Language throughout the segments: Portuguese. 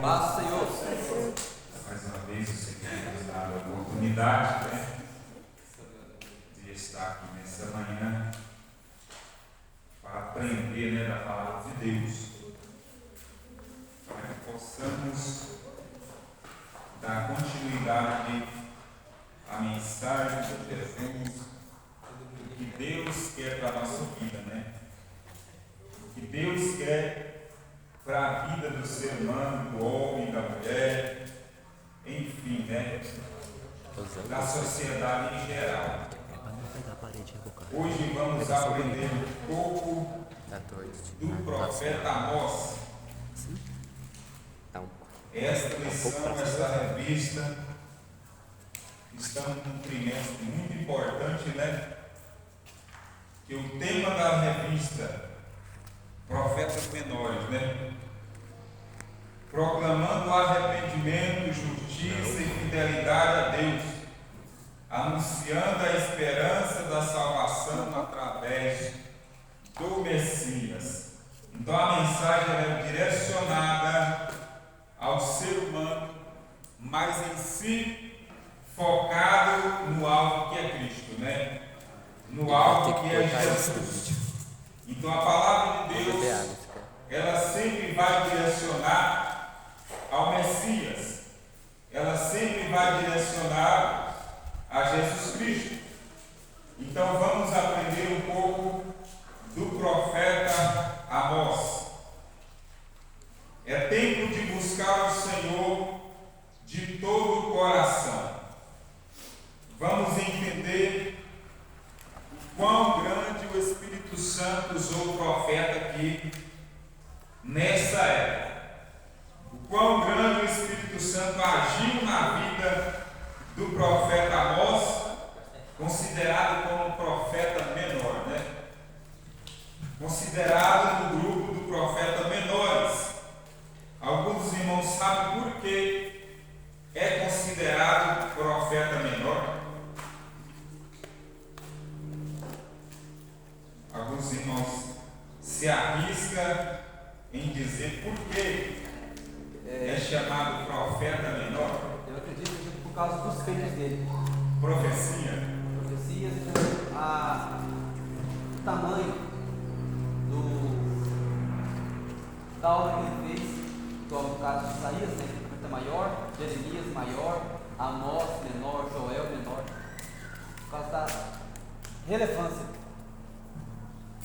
Paz, Senhor. Mais uma vez o Senhor nos dá a oportunidade, de estar aqui nessa manhã para aprender, da palavra de Deus, para que possamos dar continuidade à mensagem de Jesus, o que Deus quer para a nossa vida, o que Deus quer para a vida do ser humano, do homem, da mulher, enfim, da sociedade em geral. Hoje vamos aprender um pouco do profeta Amós. Esta lição, esta revista, estamos num trimestre muito importante, que o tema da revista, Profetas Menores, proclamando arrependimento, justiça e fidelidade a Deus, anunciando a esperança da salvação através do Messias. Então a mensagem é direcionada ao ser humano, mas em si focado no alvo que é Cristo, no alvo que é Jesus. Então a palavra de Deus, ela sempre vai direcionar ao Messias, ela sempre vai direcionar a Jesus Cristo. Então vamos aprender um pouco do profeta Amós. É tempo de buscar o Senhor de todo o coração. Vamos entender o quão grande o Espírito Santo usou o profeta aqui nessa época. O quão grande o Espírito Santo agiu na vida do profeta Amós, considerado como um profeta menor, considerado no grupo do profeta menores. Alguns irmãos sabem por que é considerado profeta menor? Alguns irmãos se arriscam em dizer por que é chamado profeta menor. Eu acredito que por causa dos feitos dele. Profecias, o tamanho da obra que ele fez, no caso de Isaías, que é profeta maior, Jeremias maior, Amós menor, Joel menor, por causa da relevância,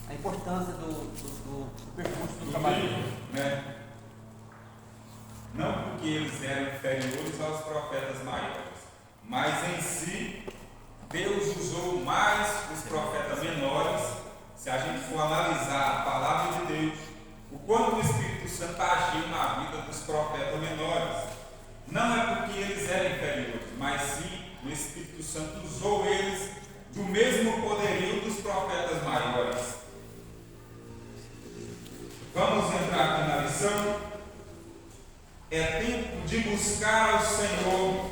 a importância do percurso do trabalho. Não porque eles eram inferiores aos profetas maiores, mas em si Deus usou mais os profetas menores. Se a gente for analisar a palavra de Deus, o quanto o Espírito Santo agiu na vida dos profetas menores, não é porque eles eram inferiores, mas sim o Espírito Santo usou eles do mesmo poderio dos profetas maiores. Vamos entrar aqui na lição. É tempo de buscar ao Senhor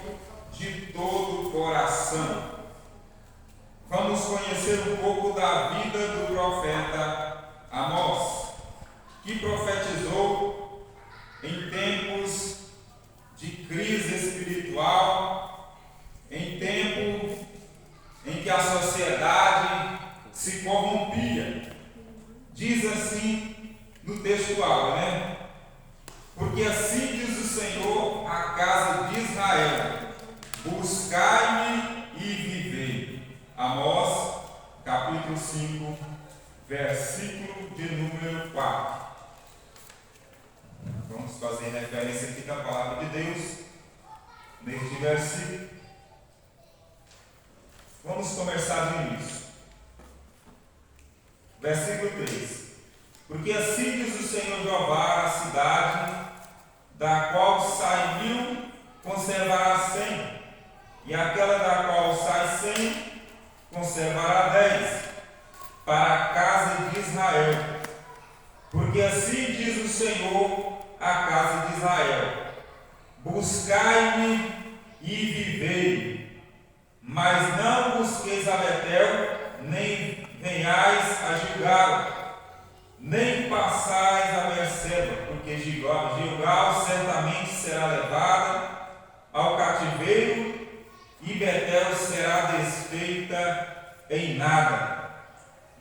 de todo o coração. Vamos conhecer um pouco da vida do profeta Amós, que profetizou em tempos de crise espiritual, em tempo em que a sociedade se corrompia. Diz assim no textual, Porque assim diz o Senhor à casa de Israel: buscai-me e vivei. Amós, capítulo 5, versículo de número 4. Vamos fazer referência aqui da palavra de Deus neste versículo. Vamos começar do início. Versículo 3. Porque assim diz o Senhor Jeová: a cidade da qual sai 1000 conservará 100, e aquela da qual sai 100 conservará 10, para a casa de Israel. Porque assim diz o Senhor à casa de Israel: buscai-me e vivei, mas não busqueis a Betel, nem venhais a Gilgal, nem passais a Berseba, porque Gilgal certamente será levada ao cativeiro e Betel será desfeita em nada.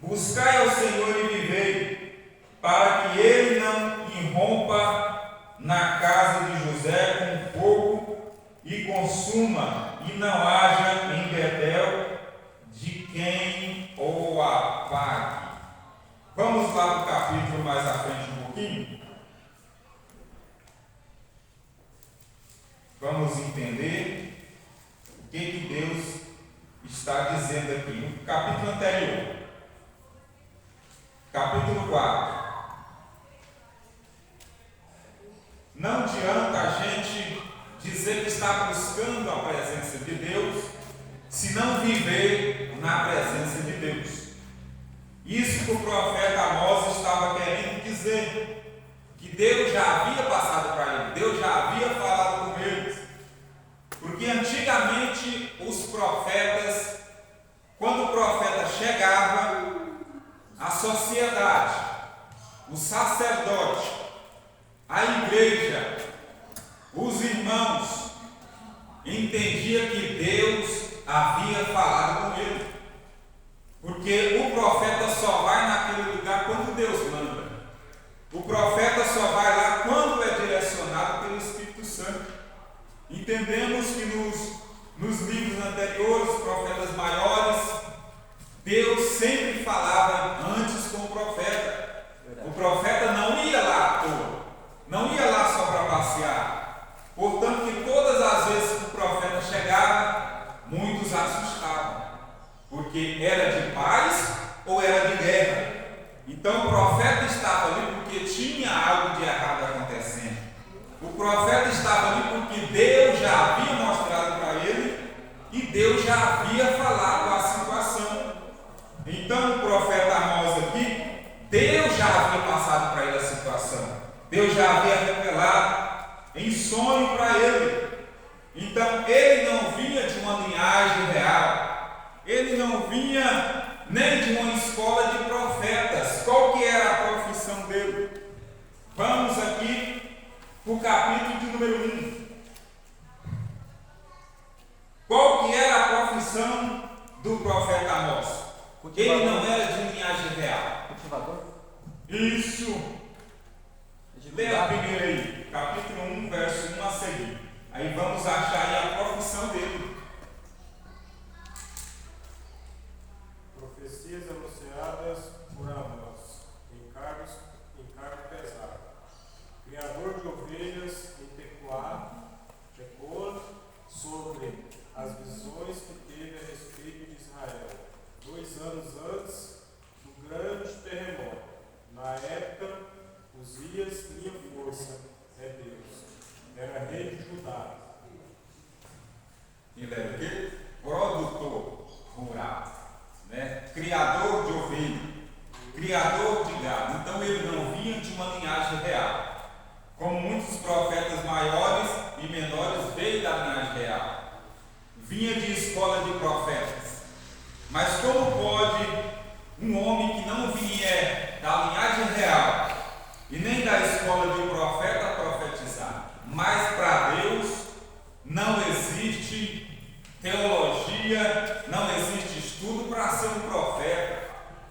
Buscai ao Senhor e vivei, para que ele não irrompa na casa de José com fogo e consuma, e não haja em Betel de quem o apague. Vamos lá para o capítulo mais à frente um pouquinho. Vamos entender o que Deus está dizendo aqui. No capítulo anterior, capítulo 4. Não adianta a gente dizer que está buscando a presença de Deus se não viver na presença de Deus. Isso que o profeta Amós estava querendo dizer, que Deus já havia passado para ele, Deus já havia falado com eles. Porque antigamente os profetas, quando o profeta chegava, a sociedade, o sacerdote, a igreja, os irmãos, entendia que Deus havia falado com ele. Porque o profeta só vai naquele lugar quando Deus manda. O profeta só vai lá quando é direcionado pelo Espírito Santo. Entendemos que nos livros anteriores, profetas maiores, Deus sempre falava antes com o profeta. O profeta não ia lá à toa, não ia lá só para passear. Portanto, que todas as vezes que o profeta chegava, muitos assustavam. Porque era de paz ou era de guerra. Então o profeta estava ali porque tinha algo de errado acontecendo. O profeta estava ali porque Deus já havia mostrado para ele e Deus já havia falado a situação. Então o profeta Amós aqui, Deus já havia passado para ele a situação. Deus já havia revelado em sonho para ele. Então ele não vinha de uma linhagem real. Ele não vinha nem de uma escola de profetas. Qual que era a profissão dele? Vamos aqui para o capítulo de número 1. Qual que era a profissão do profeta Amós? Ele não era de linhagem real. Cultivador? Isso. Leia a primeira aí, capítulo 1, verso 1 a seguir. Aí vamos achar aí a profissão dele. Profecias anunciadas por Amós, encargo pesado. Criador de ovelhas em Tecoa, sobre as visões que teve a respeito de Israel, 2 anos antes do grande terremoto. Na época, Uzias, minha força é Deus, era rei de Judá. Ele era o quê? Produtor rural. Criador de ovelha, criador de gado. Então ele não vinha de uma linhagem real, como muitos profetas maiores e menores veio da linhagem real, vinha de escola de profetas. Mas como pode um homem que não vier da linhagem real e nem da escola de profeta profetizar? Mas para Deus não existe teologia, não existe estudo para ser um profeta.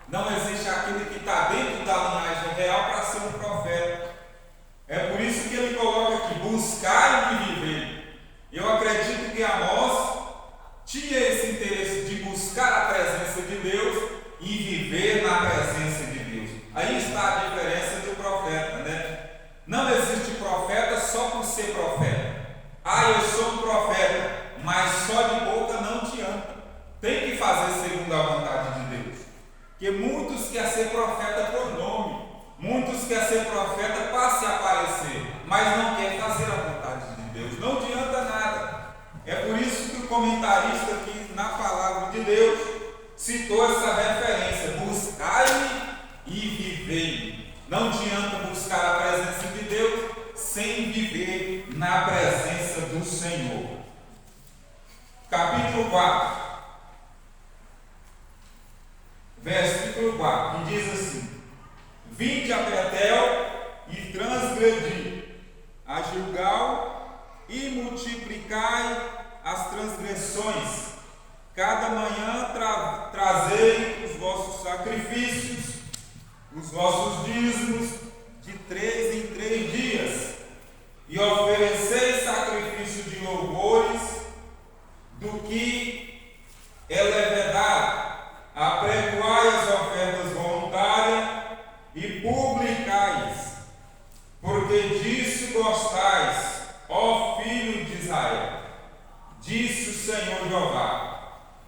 Não existe aquele que está dentro da linhagem real para ser um profeta. É por isso que ele coloca aqui, buscar e viver. Eu acredito que Amós tinha esse interesse de buscar a presença de Deus e viver na presença de Deus. Aí está a diferença do profeta, né? Não existe profeta só por ser profeta. Eu sou um profeta, mas só de boca não adianta. Tem que fazer segundo a vontade de Deus. Porque muitos querem ser profeta por nome, muitos querem ser profeta para se aparecer, mas não querem fazer a vontade de Deus. Não adianta nada. É por isso que o comentarista aqui na palavra de Deus citou essa referência: buscai e vivei. Não adianta buscar a presença de Deus sem viver na presença do Senhor. Capítulo 4, versículo 4, que diz assim: vinde a Betel e transgredi e multiplicai as transgressões. Cada manhã trazei os vossos sacrifícios, os vossos dízimos, de 3 em 3 dias, e ofereceis sacrifício de louvores, do que é levedade. Apregoai as ofertas voluntárias e publicais, porque disso gostais, ó filho de Israel, disse o Senhor Jeová.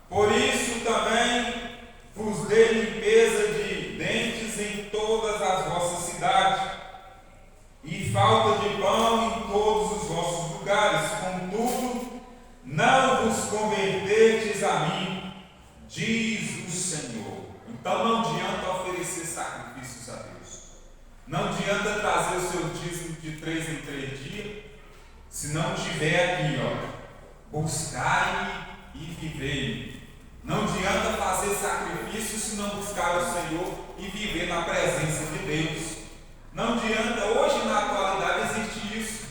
Por isso também vos dei limpeza de dentes em todas as vossas cidades, e falta de pão em todos os vossos lugares. Contudo, não vos converterdes a mim, diz o Senhor. Então não adianta oferecer sacrifícios a Deus. Não adianta trazer o seu dízimo de 3 em 3 dias, se não tiver aqui, buscai e vivei. Não adianta fazer sacrifício se não buscar o Senhor e viver na presença de Deus. Não adianta, hoje na atualidade existe isso.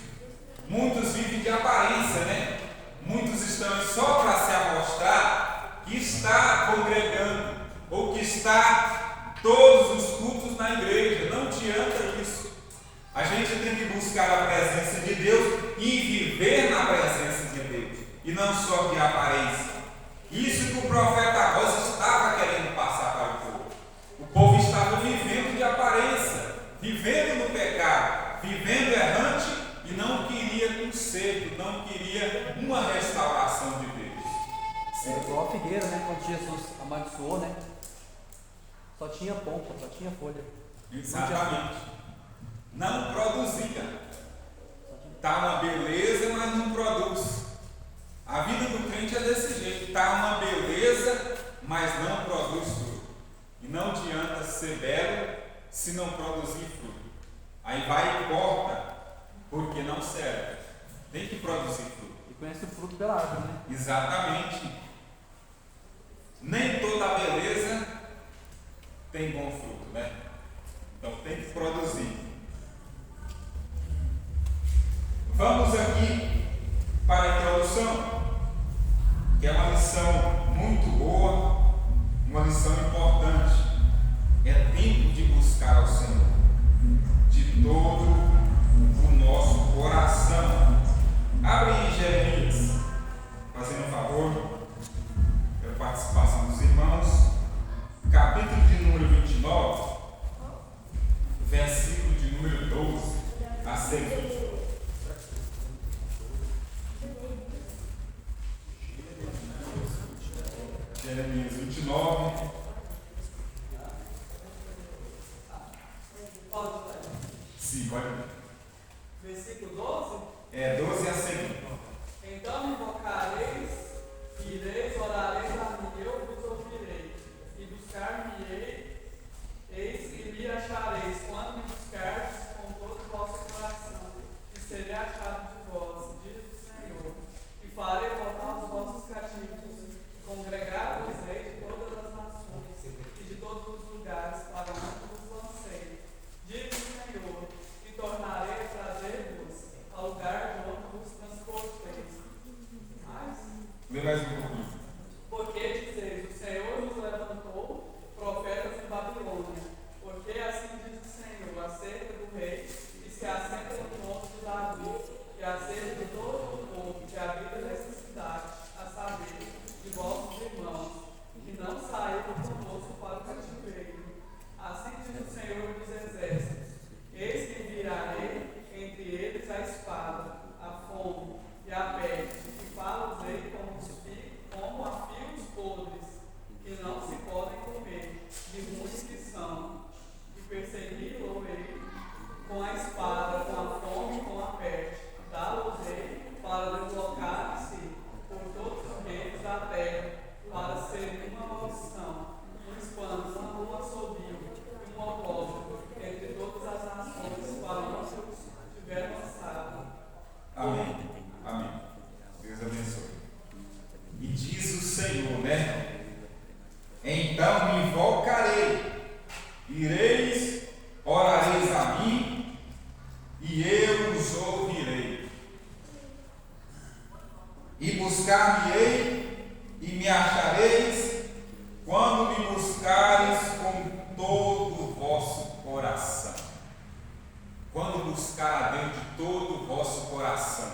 Muitos vivem de aparência, né? Muitos estão só para se amostrar que está congregando ou que está todos os cultos na igreja. Não adianta isso. A gente tem que buscar a presença de Deus e viver na presença de Deus, e não só de aparência. Isso que o profeta Amós estava querendo passar para o povo. O povo estava vivendo de aparência, vivendo no pecado, vivendo errante, e não queria conserto, não queria uma restauração de Deus. É igual a figueira, né? Quando Jesus amaldiçoou, né? Só tinha ponta, só tinha folha. Exatamente. Não produzia. Está uma beleza, mas não produz. A vida do crente é desse jeito. Está uma beleza, mas não produz fruto. E não adianta ser belo se não produzir fruto. Aí vai e corta, porque não serve. Tem que produzir fruto. E conhece o fruto pela árvore, né? Exatamente. Nem toda beleza tem bom fruto, né? Então tem que produzir. Vamos aqui para a introdução, que é uma lição muito boa, uma lição importante. É tempo de buscar ao Senhor de todo o nosso coração. Abre em Jeremias, fazendo um favor, quero participação dos irmãos, capítulo de número 29, versículo de número 12 a seguir. Jeremias 29. Sim, pode. Versículo 12? 12 a seguir. Então me invocareis, ireis, orareis a mim, eu vos ouvirei, e buscar-me-ei, eis que me achareis, quando me buscardes com todo o vosso coração, e serei achado de vós, diz o Senhor, e farei voltar os vossos cativos, e congregar-vos-ei de todas as nações, e de todos os lugares para onde vos lancei, diz o Senhor, e tornarei a trazer-vos ao lugar de onde vos transporteis. Lê mais um pouquinho. Porque dizeis, o Senhor nos levantou profetas em Babilônia, porque assim diz o Senhor, acerca do rei que se assenta no trono de Davi, e acerca de todo o povo que habita nesta cidade, a saber, de vossos irmãos, que não saíram conosco para o cativeiro. Assim diz o Senhor dos exércitos, eis que enviarei entre eles a espada, a fome e a peste, e falo-os-ei como a fios podres, que não se podem comer, de ruins que são, e persegui-lo-ei com a espada, com a fome e com a peste, dá-los-ei E buscar-me-ei e me achareis, quando me buscareis com todo o vosso coração. Quando buscar a Deus de todo o vosso coração.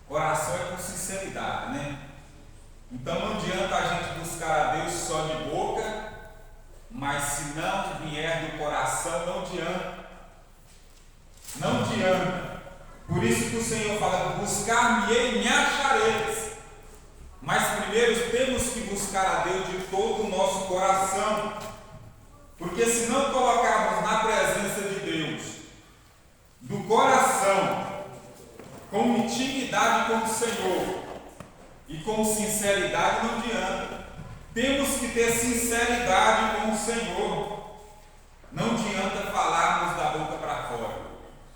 Coração é com sinceridade, né? Então não adianta a gente buscar a Deus só de boca, mas se não vier do coração, não adianta. Não adianta. Por isso que o Senhor fala: buscar-me-ei e me achareis. Mas primeiro temos que buscar a Deus de todo o nosso coração. Porque se não colocarmos na presença de Deus, do coração, com intimidade com o Senhor e com sinceridade, não adianta. Temos que ter sinceridade com o Senhor. Não adianta falarmos da boca para fora.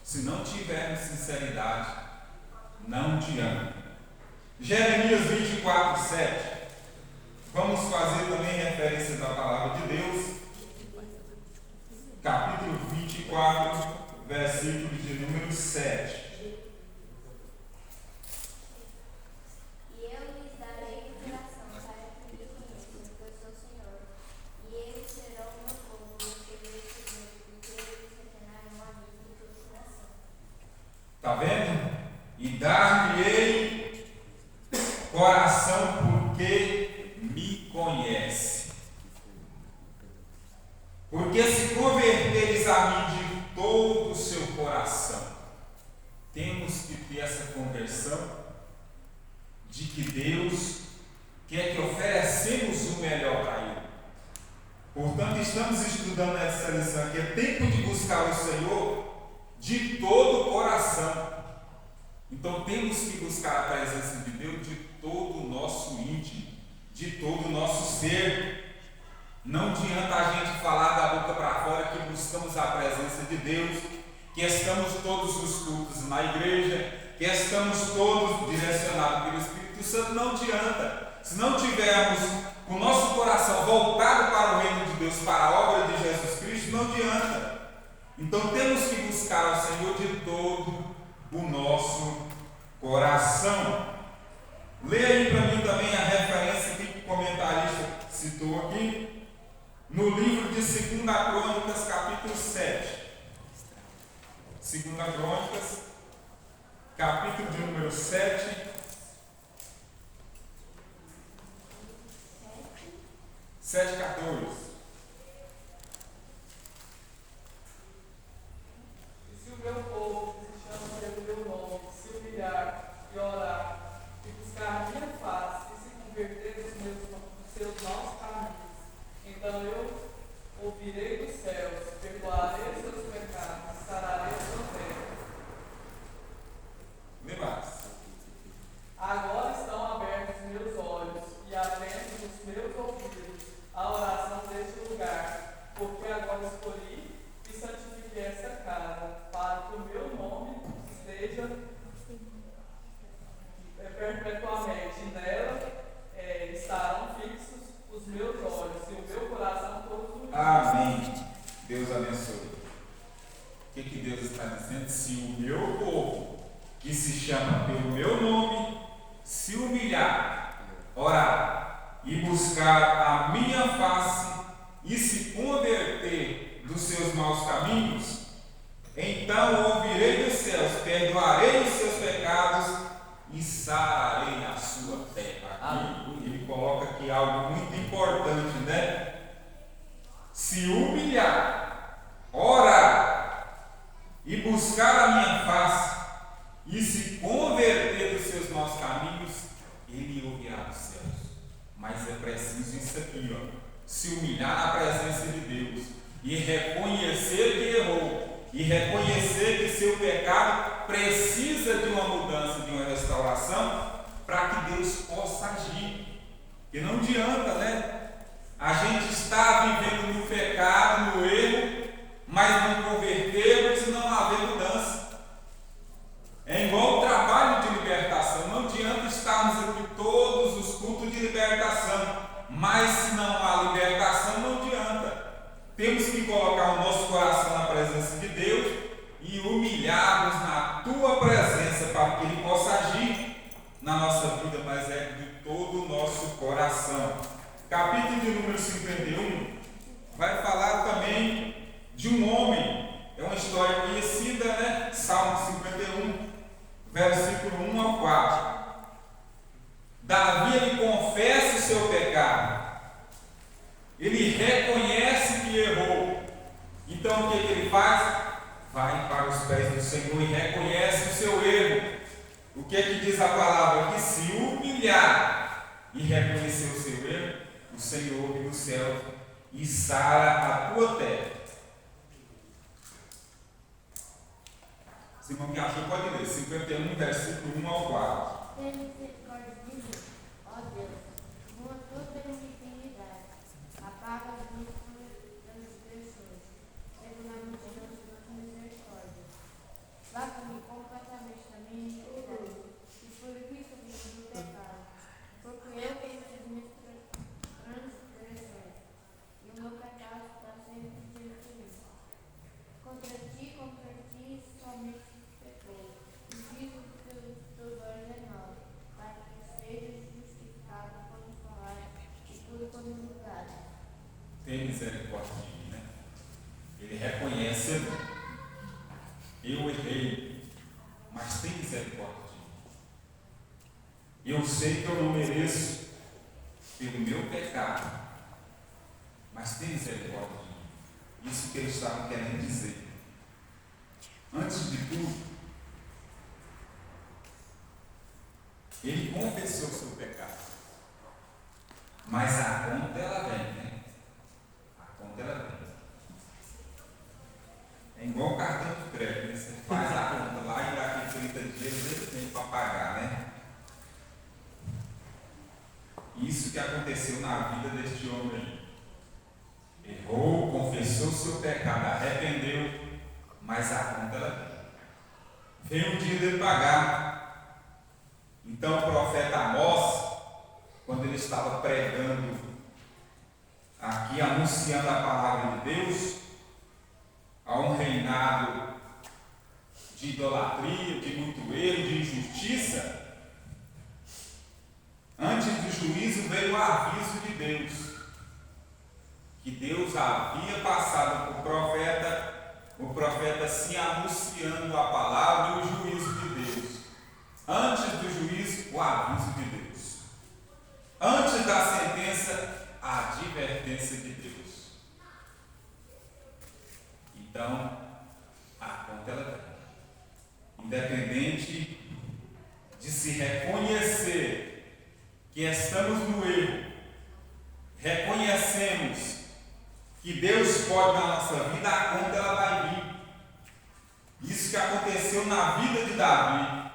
Se não tivermos sinceridade, não adianta. Jeremias 24, 7. Vamos fazer também referência da palavra de Deus. Capítulo 24, versículo de número 7. Está vendo? E dar-me-ei coração, porque me conhece. Porque se converteres a mim de todo o seu coração, temos que ter essa conversão de que Deus quer que oferecemos o melhor para Ele. Portanto, estamos estudando essa lição aqui. É tempo de buscar o Senhor de todo o coração. Então temos que buscar a presença de Deus de todo o nosso íntimo, de todo o nosso ser. Não adianta a gente falar da boca para fora que buscamos a presença de Deus, que estamos todos os cultos na igreja, que estamos todos direcionados pelo Espírito Santo. Não adianta. Se não tivermos o nosso coração voltado para o reino de Deus, para a obra de Jesus Cristo, não adianta. Então temos que buscar ao Senhor de todo o nosso coração. Leia aí para mim também a referência que o comentarista citou aqui, no livro de 2 Crônicas, capítulo 7. 2 Crônicas, capítulo de número 7. 7:14. Meu povo que se chama pelo meu nome, se humilhar e orar, e buscar a minha face, e se converter dos seus maus caminhos, então eu ouvirei dos céus, perdoarei os seus pecados, sararei a sua terra. Lembra-se. Agora estão abertos meus olhos e atentos os meus ouvidos à oração deste lugar, porque agora escolhi e santifiquei essa casa, para que o meu nome esteja perpetuamente nela, estarão fixos os meus olhos e o meu coração todos os dias. Amém. Deus abençoe. O que Deus está dizendo? Se o meu povo, que se chama pelo meu nome, se humilhar, orar e buscar a minha face e se converter dos seus maus caminhos, então ouvirei dos céus, perdoarei os seus pecados e sararei a sua terra. Aqui ele coloca aqui algo muito importante, né? Se humilhar, orar e buscar a minha face e se converter dos seus maus caminhos, ele ouvirá dos céus. Mas é preciso isso aqui, ó. Se humilhar na presença de Deus e reconhecer que errou, e reconhecer que seu pecado precisa de uma mudança, de uma restauração, para que Deus possa agir. Porque não adianta, né? A gente está vivendo no pecado, no erro, mas não convertermos e não haver mudança. É igual o trabalho de libertação. Não adianta estarmos aqui todos os cultos de libertação, mas se não há libertação, não adianta. Temos que colocar o nosso coração na presença de Deus e humilhar-nos na tua presença para que Ele possa agir na nossa 51, vai falar também de um homem. É uma história conhecida, né? Salmo 51, versículo 1 ao 4. Davi, ele confessa o seu pecado. Ele reconhece que errou. Então o que ele faz? Vai para os pés do Senhor e reconhece o seu erro. O que é que diz a palavra? Que se humilhar e reconhecer o seu erro, o Senhor ouve do céu e sara a tua terra. Se irmão que achou, pode ler. 51, versículo 1 ao 4. Tenha misericórdia de mim, ó Deus, com a tua benignidade, apaga as minhas transgressões, segundo a multidão de tua misericórdia. Lava-me completamente da minha iniquidade, e purifica-me do pecado, porque eu cometi as minhas transgressões, e o meu pecado está sempre diante de mim. Contra ti, somente pequei, e fiz o que teus olhos é mal, para que sejas justificado quando falar e tudo quando julgar. Tem misericórdia de mim, né? Ele reconhece: eu errei, mas tem misericórdia de mim. Eu sei que eu não mereço pelo meu pecado, mas tem misericórdia de mim. Isso que eles estavam querendo dizer. Antes de tudo, ele confessou o seu pecado. Mas a conta ela vem, né? A conta ela vem. É igual o cartão de crédito, né? Você faz a conta lá e daqui 30 dias ele tem para pagar, né? Isso que aconteceu na vida deste homem. Errou, confessou o seu pecado, arrependeu, mas a conta ela vem. Veio o dia dele pagar. Então o profeta Amós, quando ele estava pregando aqui, anunciando a palavra de Deus a um reinado de idolatria, de muito erro, de injustiça, antes do juízo veio o aviso de Deus, que Deus havia passado por o profeta se anunciando a palavra e o juízo de Deus. Antes do juízo, o aviso de Deus. Antes da sentença, a advertência de Deus. Então, a conta ela vem. Independente de se reconhecer que estamos no erro, reconhecemos que Deus pode na nossa vida, a conta ela vai vir. Isso que aconteceu na vida de Davi.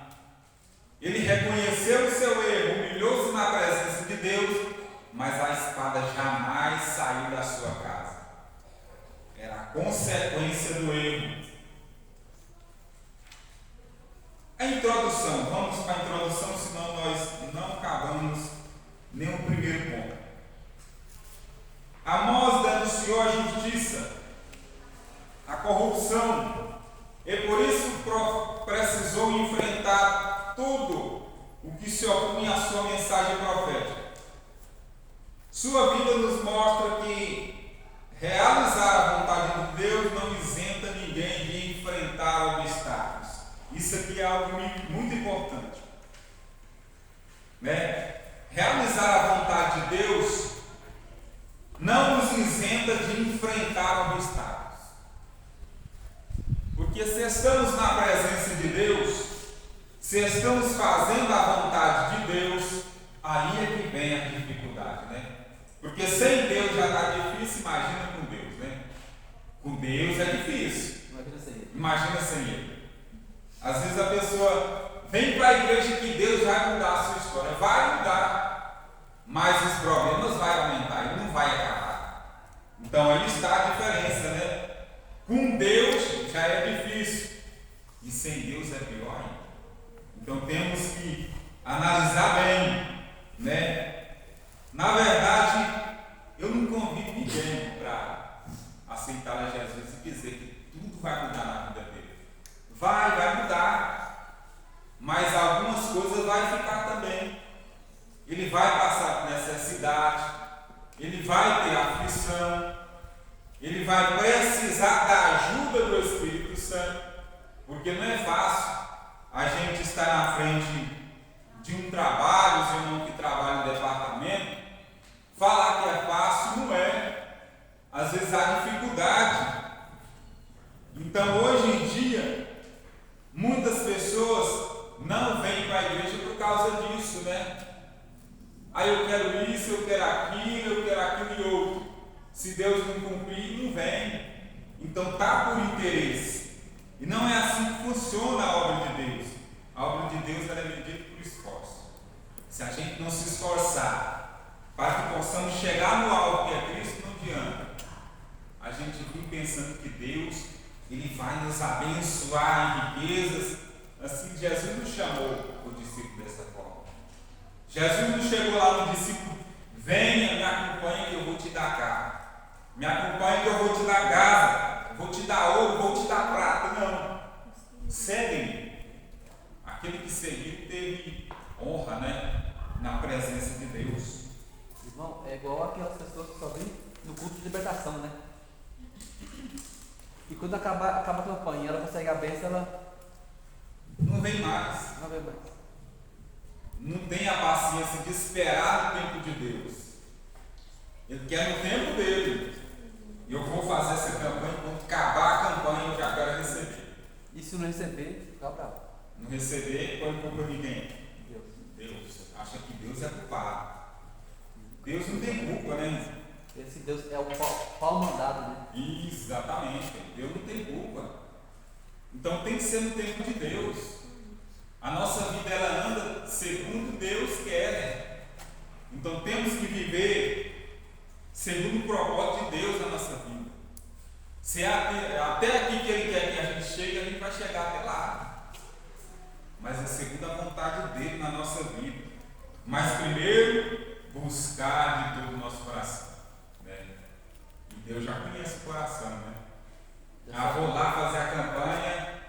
Ele reconheceu o seu erro, humilhou-se na presença de Deus, mas a espada jamais saiu da sua casa. Era a consequência do erro. A introdução, vamos para a introdução, senão nós não acabamos nem o primeiro ponto. Amós denunciou a justiça, a corrupção, e por isso precisou enfrentar tudo o que se opunha à sua mensagem profética. Sua vida nos mostra que realizar a vontade de Deus não isenta ninguém de enfrentar obstáculos. Isso aqui é algo muito importante, né? Realizar a vontade de Deus não nos isenta de enfrentar obstáculos. Porque se estamos na presença de Deus, se estamos fazendo a vontade de Deus, aí é que vem a dificuldade, né? Porque sem Deus já está difícil, imagina com Deus, né? Com Deus é difícil. Imagina sem Ele. Às vezes a pessoa vem para a igreja que Deus vai mudar a sua história. Vai mudar, mas os problemas vão aumentar, ele não vai acabar. Então aí está a diferença, né? Com Deus já é difícil, e sem Deus é pior ainda. Então temos que analisar bem, né? Na verdade, eu não convido ninguém para aceitar a Jesus e dizer que tudo vai mudar na vida dele. Vai mudar, mas algumas coisas vai ficar também. Ele vai passar por necessidade, ele vai ter aflição, ele vai precisar da ajuda do Espírito Santo, porque não é fácil a gente estar na frente de um trabalho, os irmãos que trabalham no departamento, falar que é fácil, não é. Às vezes há dificuldade. Então hoje em dia, muitas pessoas não vêm para a igreja por causa disso, né? Aí eu quero isso, eu quero aquilo e outro. Se Deus não cumprir, não vem. Então está por interesse. E não é assim que funciona a obra de Deus. A obra de Deus é medida por esforço. Se a gente não se esforçar para que possamos chegar no alvo que é Cristo, não adianta. A gente fica pensando que Deus ele vai nos abençoar em riquezas. Assim, Jesus nos chamou o discípulo dessa forma. Jesus não chegou lá no discípulo: venha, me acompanhe que eu vou te dar carro. Me acompanhe que eu vou te dar casa. Vou te dar ouro, vou te dar prata. Não. Seguem. Aquele que seguiu teve honra, né? Na presença de Deus. Irmão, é igual aquelas pessoas que só vêm no culto de libertação, né? E quando acaba a campanha, ela consegue a bênção, ela não vem mais. não vem mais. Não tem a paciência de esperar o tempo de Deus. Ele quer no tempo dele. Eu vou fazer essa campanha, quando acabar a campanha, eu já quero receber. E se não receber, fica bravo. Não receber, põe culpa de quem? Deus. Deus. Acha que Deus é culpado. Deus não tem culpa, né? Esse Deus é o pau mandado, né? Exatamente. Deus não tem culpa. Então tem que ser no tempo de Deus. A nossa vida ela anda segundo Deus quer, né? Então temos que viver segundo o propósito de Deus na nossa vida. Se é até aqui que Ele quer que a gente chegue, a gente vai chegar até lá. Mas é segundo a vontade dele na nossa vida. Mas primeiro, buscar de todo o nosso coração. Né? E Deus já conhece o coração, né? Vou lá fazer a campanha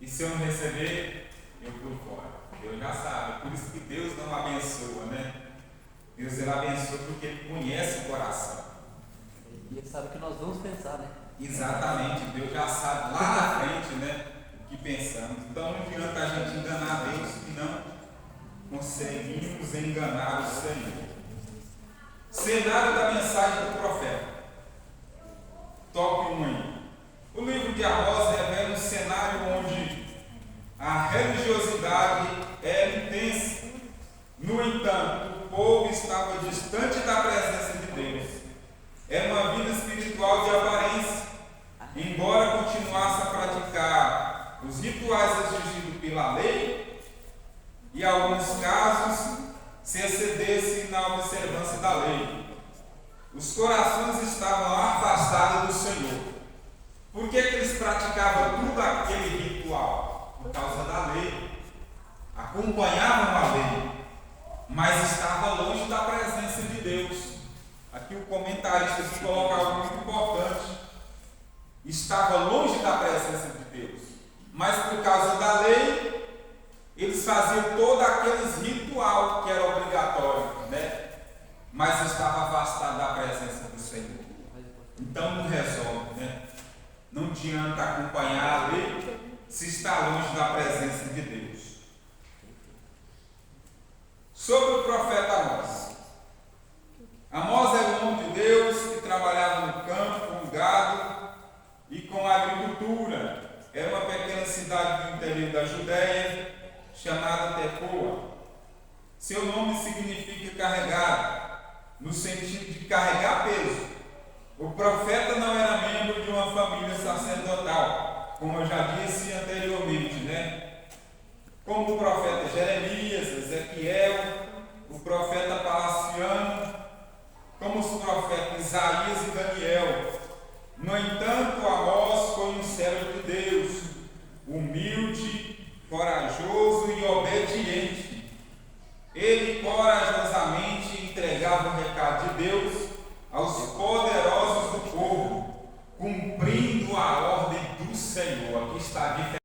e se eu não receber, eu pulo fora. Deus já sabe. Por isso que Deus não abençoa, né? Deus ele abençoa porque Ele conhece o coração. E Ele sabe o que nós vamos pensar, né? Exatamente. Deus já sabe lá na frente, né? O que pensamos. Então não adianta a gente enganar Deus que não conseguimos enganar o Senhor. Cenário da mensagem do profeta. Top 1 aí. O livro de Amós revela um cenário onde a religiosidade era intensa. No entanto, o povo estava distante da presença de Deus. Era uma vida espiritual de aparência, embora continuasse a praticar os rituais exigidos pela lei e, em alguns casos, se excedesse na observância da lei. Os corações estavam afastados do Senhor. Por que eles praticavam tudo aquele ritual? Por causa da lei. Acompanhavam a lei, mas estavam longe da presença de Deus. Aqui o comentarista coloca algo muito importante. Estava longe da presença de Deus, mas por causa da lei, eles faziam todo aqueles ritual que era obrigatório, né? Mas estava afastado da presença do Senhor. Então não resolve, né? Não adianta acompanhar a lei se está longe da presença de Deus. Sobre o profeta Amós. Amós era um homem de Deus que trabalhava no campo com gado e com agricultura. Era uma pequena cidade do interior da Judéia chamada Tecoa. Seu nome significa carregado, no sentido de carregar peso. O profeta não era membro de uma família sacerdotal, como eu já disse anteriormente, né? Como o profeta Jeremias, Ezequiel, o profeta Palaciano, como os profetas Isaías e Daniel. No entanto, Amós foi um servo de Deus, humilde, corajoso e obediente. Ele corajosamente entregava o recado de Deus aos poderosos do povo, cumprindo a ordem do Senhor. Aqui está a diferença.